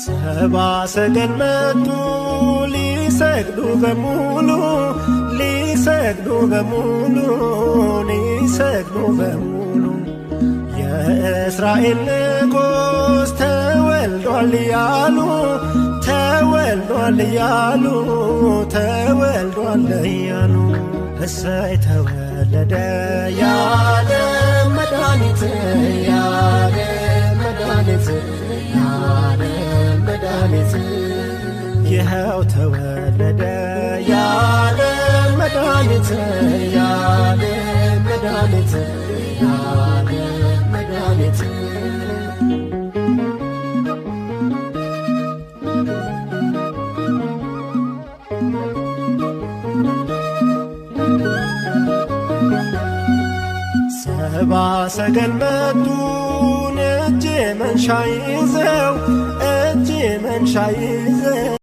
ሰባ ሰገል መጡ ሊሰግዱ በሙሉ ሊሰግዱ በሙሉ ሊሰግዱ በሙሉ የእስራኤል ንጉሥ ተወልዷል እያሉ ተወልዷል እያሉ ተወልዷል እያሉ እሰይ ተወለደ ያለም መድኃኒት ያለም መድኃኒት ያለም መድኃኒት ይኸው ተወለደ ያለም መድኃኒት ያለም መድኃኒት ያለም መድኃኒት ሰባ ሰገል መጡ እጅ መንሻ ይዘው እጅ መንሻ ይዘው